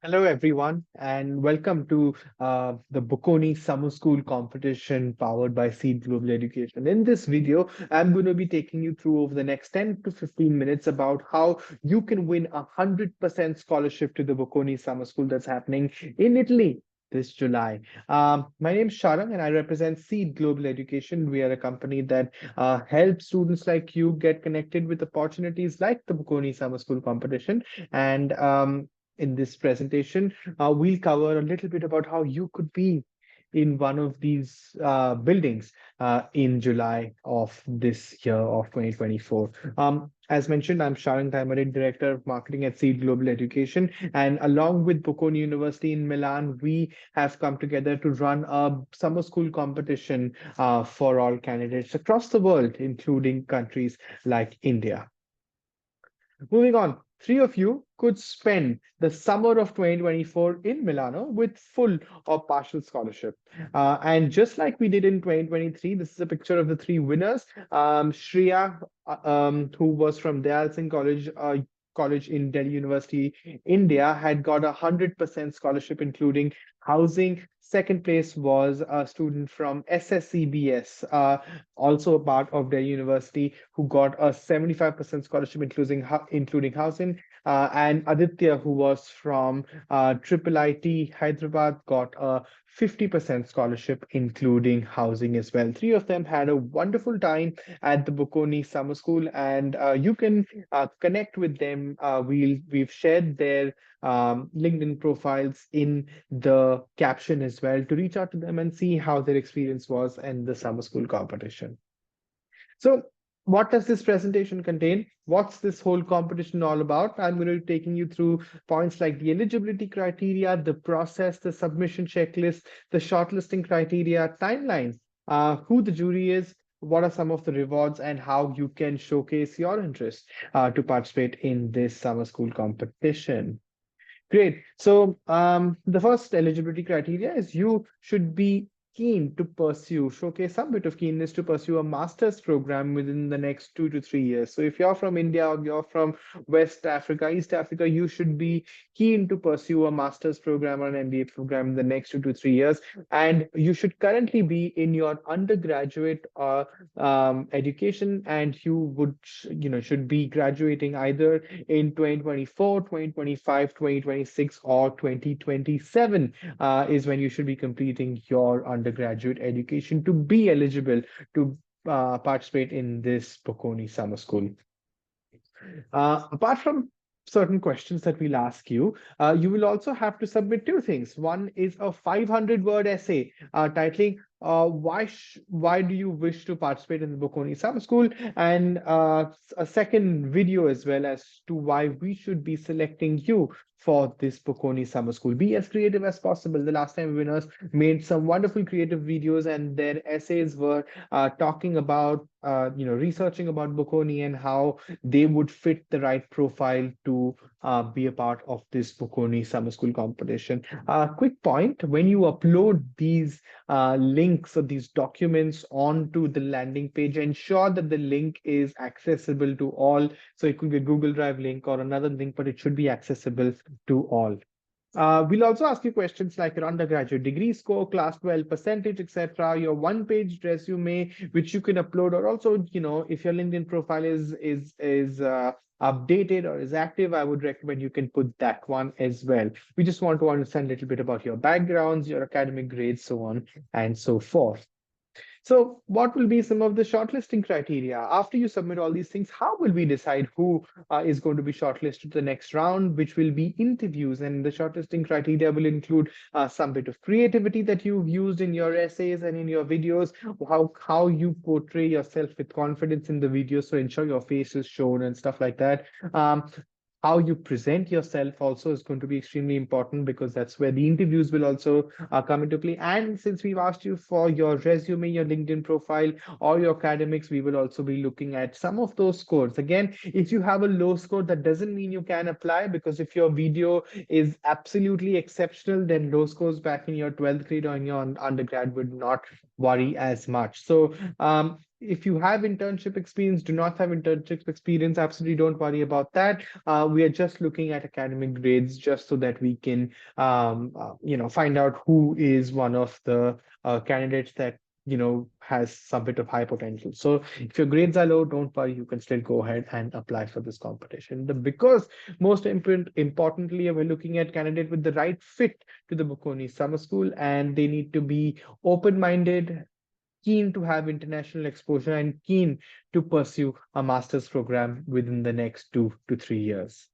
Hello, everyone, and welcome to the Bocconi Summer School competition powered by Seed Global Education. In this video, I'm going to be taking you through over the next 10 to 15 minutes about how you can win 100% scholarship to the Bocconi Summer School that's happening in Italy this July. My name is Sharang, and I represent Seed Global Education. We are a company that helps students like you get connected with opportunities like the Bocconi Summer School competition. And in this presentation, we'll cover a little bit about how you could be in one of these buildings in July of this year of 2024. As mentioned, I'm Sharang Thaimarin, Director of Marketing at Seed Global Education. And along with Bocconi University in Milan, we have come together to run a summer school competition for all candidates across the world, including countries like India. Moving on, three of you could spend the summer of 2024 in Milano with full or partial scholarship. And just like we did in 2023, this is a picture of the three winners. Shreya, who was from 𝗖𝗚ance College in Delhi University, India, had got 100% scholarship, including housing. Second place was a student from SSCBS, also a part of Delhi University, who got a 75% scholarship, including housing. And Aditya, who was from 𝗔𝗯cie𝗂𝘁𝗽𝗄𝘗 Hyderabad, got a 50% scholarship, including housing as well. Three of them had a wonderful time at the Bocconi Summer School, and you can connect with them. We've shared their LinkedIn profiles in the caption as well to reach out to them and see how their experience was in the summer school competition. So, what does this presentation contain? What's this whole competition all about? I'm going to be taking you through points like the eligibility criteria, the process, the submission checklist, the shortlisting criteria, timeline, who the jury is, what are some of the rewards, and how you can showcase your interest to participate in this summer school competition. Great. So the first eligibility criteria is you should be keen to showcase some bit of keenness to pursue a master's program within the next 2 to 3 years. So if you're from India or you're from West Africa, East Africa, you should be keen to pursue a master's program or an MBA program in the next 2 to 3 years. And you should currently be in your undergraduate education, and you should be graduating either in 2024, 2025, 2026, or 2027 is when you should be completing your undergraduate education to be eligible to participate in this Bocconi Summer School. Apart from certain questions that we'll ask you, you will also have to submit two things. One is a 500-word essay titling why do you wish to participate in the Bocconi Summer School, and a second video as well as to why we should be selecting you for this Bocconi Summer School. Be as creative as possible. The last time winners made some wonderful creative videos, and their essays were talking about researching about Bocconi and how they would fit the right profile to be a part of this Bocconi Summer School competition. Quick point, when you upload these links or these documents onto the landing page, ensure that the link is accessible to all. So it could be a Google Drive link or another link, but it should be accessible to all. We'll also ask you questions like your undergraduate degree score, class 12 percentage, etc., your one-page resume, which you can upload, or also, if your LinkedIn profile is updated or is active, I would recommend you can put that one as well. We just want to understand a little bit about your backgrounds, your academic grades, so on and so forth. So what will be some of the shortlisting criteria? After you submit all these things, how will we decide who is going to be shortlisted to the next round, which will be interviews? And the shortlisting criteria will include some bit of creativity that you've used in your essays and in your videos, how you portray yourself with confidence in the video, so ensure your face is shown and stuff like that. How you present yourself also is going to be extremely important, because that's where the interviews will also come into play. And since we've asked you for your resume, your LinkedIn profile, or your academics, we will also be looking at some of those scores. Again, if you have a low score, that doesn't mean you can apply, because if your video is absolutely exceptional, then low scores back in your 12th grade or in your undergrad would not worry as much. So if you have internship experience, do not have internship experience, absolutely don't worry about that. We are just looking at academic grades just so that we can, find out who is one of the candidates that has some bit of high potential. So if your grades are low, don't worry, you can still go ahead and apply for this competition. Because most importantly, we're looking at candidate with the right fit to the Bocconi Summer School, and they need to be open-minded, keen to have international exposure, and keen to pursue a master's program within the next 2 to 3 years.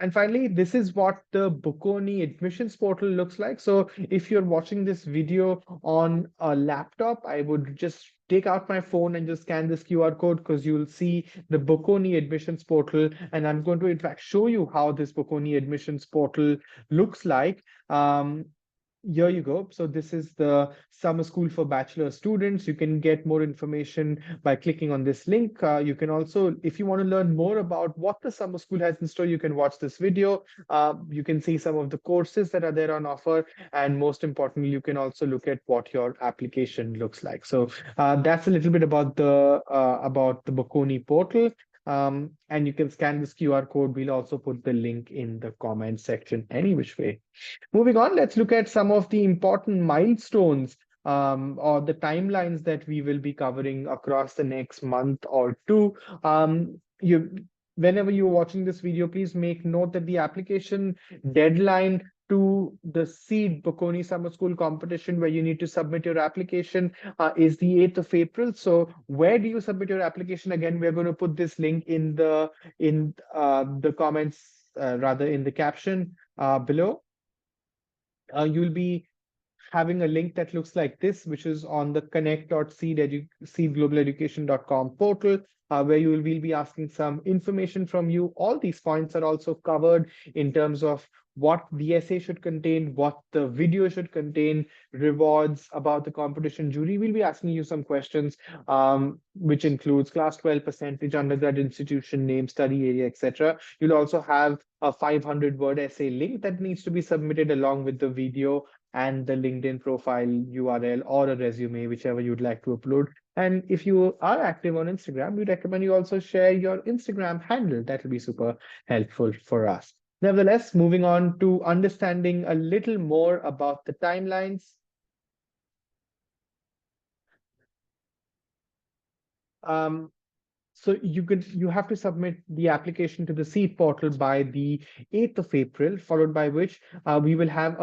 And finally, this is what the Bocconi admissions portal looks like. So if you're watching this video on a laptop, I would just take out my phone and just scan this QR code, because you'll see the Bocconi admissions portal. And I'm going to, in fact, show you how this Bocconi admissions portal looks like. Here you go. So this is the summer school for bachelor students. You can get more information by clicking on this link. You can also, if you want to learn more about what the summer school has in store, you can watch this video. You can see some of the courses that are there on offer. And most importantly, you can also look at what your application looks like. So that's a little bit about the Bocconi portal. And you can scan this QR code. We'll also put the link in the comment section any which way. Moving on, let's look at some of the important milestones or the timelines that we will be covering across the next month or two. Whenever you're watching this video, please make note that the application deadline to the SEED Bocconi Summer School competition, where you need to submit your application, is the 8th of April. So where do you submit your application? Again, we're going to put this link in the comments, rather in the caption below. You'll be having a link that looks like this, which is on the connect.seedglobaleducation.com portal, where you will be asking some information from you. All these points are also covered in terms of what the essay should contain, what the video should contain, rewards about the competition jury. We'll be asking you some questions, which includes class 12 percentage, undergrad institution name, study area, etc. You'll also have a 500-word essay link that needs to be submitted along with the video and the LinkedIn profile URL or a resume, whichever you'd like to upload. And if you are active on Instagram, we recommend you also share your Instagram handle. That will be super helpful for us. Nevertheless, moving on to understanding a little more about the timelines. So you have to submit the application to the SEED portal by the 8th of April, followed by which we will have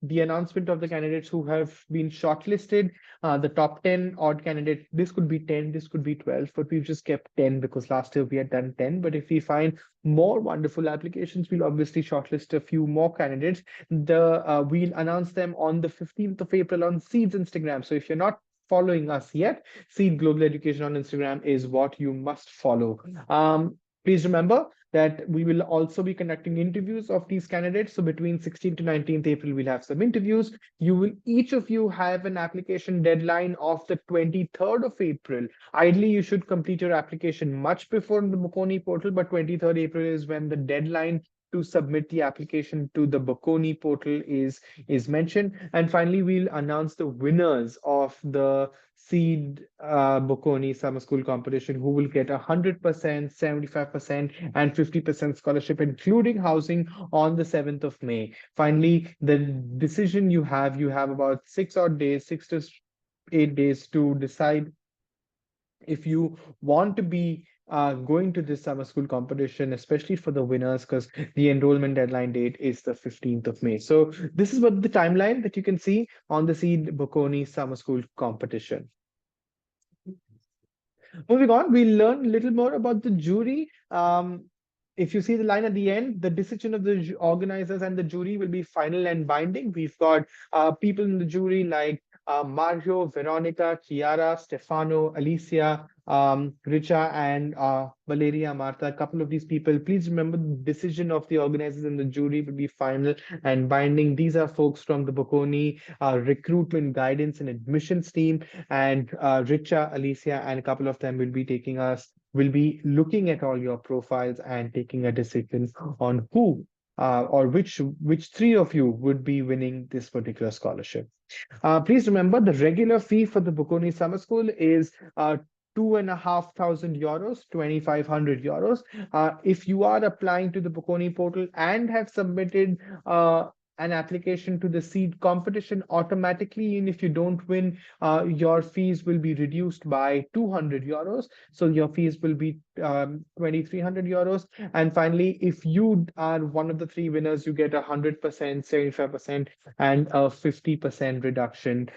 the announcement of the candidates who have been shortlisted, the top 10 odd candidates. This could be 10, this could be 12, but we've just kept 10 because last year we had done 10. But if we find more wonderful applications, we'll obviously shortlist a few more candidates. We'll announce them on the 15th of April on SEED's Instagram. So if you're not following us yet, SEED Global Education on Instagram is what you must follow. Please remember that we will also be conducting interviews of these candidates. So between 16th to 19th April, we'll have some interviews. Each of you have an application deadline of the 23rd of April. Ideally, you should complete your application much before the Bocconi portal, but 23rd April is when the deadline to submit the application to the Bocconi portal is mentioned. And finally, we'll announce the winners of the SEED Bocconi Summer School competition, who will get 100%, 75%, and 50% scholarship, including housing, on the 7th of May. Finally, the decision you have about 6 to 8 days to decide if you want to be going to this summer school competition, especially for the winners, because the enrollment deadline date is the 15th of May. So this is what the timeline that you can see on the SEED Bocconi Summer School competition. Moving on, we'll learn a little more about the jury. If you see the line at the end, the decision of the organizers and the jury will be final and binding. We've got people in the jury like Mario, Veronica, Chiara, Stefano, Alicia, Richa, and Valeria, Martha. A couple of these people. Please remember, the decision of the organizers and the jury will be final and binding. These are folks from the Bocconi recruitment guidance and admissions team, and Richa, Alicia, and a couple of them will be looking at all your profiles and taking a decision on who or which three of you would be winning this particular scholarship. Please remember the regular fee for the Bocconi Summer School is €2,500, €2,500. If you are applying to the Bocconi portal and have submitted an application to the seed competition automatically, and if you don't win, your fees will be reduced by €200. So your fees will be €2,300. And finally, if you are one of the three winners, you get 100%, 75%, and a 50% reduction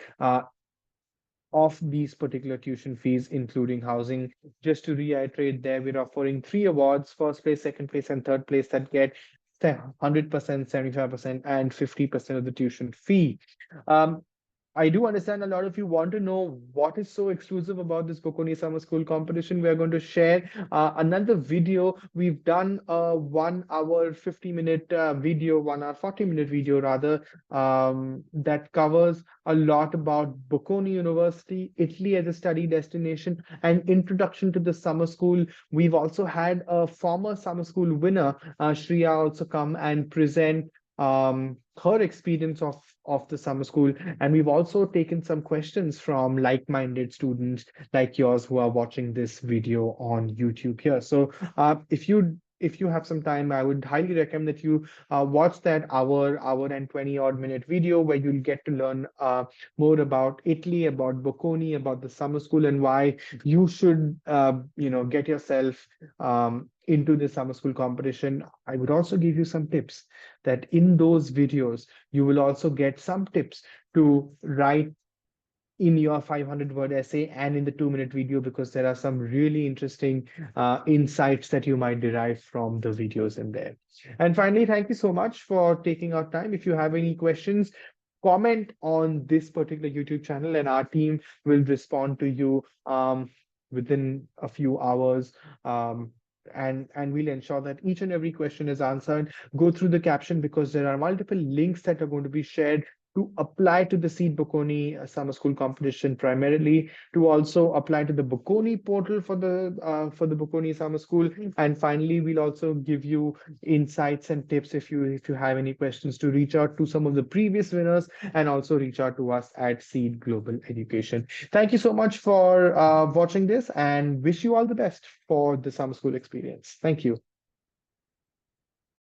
of these particular tuition fees, including housing. Just to reiterate, there we're offering three awards: first place, second place, and third place, that get 100%, 75%, and 50% of the tuition fee. Um, I do understand a lot of you want to know what is so exclusive about this Bocconi Summer School competition. We are going to share another video. We've done a 1 hour 50-minute video, 1 hour 40-minute video rather, that covers a lot about Bocconi University, Italy as a study destination, and introduction to the summer school. We've also had a former summer school winner, Shreya, also come and present her experience of the summer school. And we've also taken some questions from like-minded students like yours who are watching this video on YouTube here. So if you have some time, I would highly recommend that you watch that hour and 20-odd-minute video, where you'll get to learn more about Italy, about Bocconi, about the summer school, and why you should get yourself into the summer school competition. I would also give you some tips that in those videos, you will also get some tips to write in your 500-word essay and in the 2-minute video, because there are some really interesting insights that you might derive from the videos in there. And finally, thank you so much for taking our time. If you have any questions, comment on this particular YouTube channel, and our team will respond to you within a few hours. And we'll ensure that each and every question is answered. Go through the caption, because there are multiple links that are going to be shared to apply to the Seed Bocconi Summer School competition, primarily to also apply to the Bocconi portal for the Bocconi Summer School. And finally, we'll also give you insights and tips if you have any questions, to reach out to some of the previous winners, and also reach out to us at Seed Global Education. Thank you so much for watching this, and wish you all the best for the summer school experience. Thank you.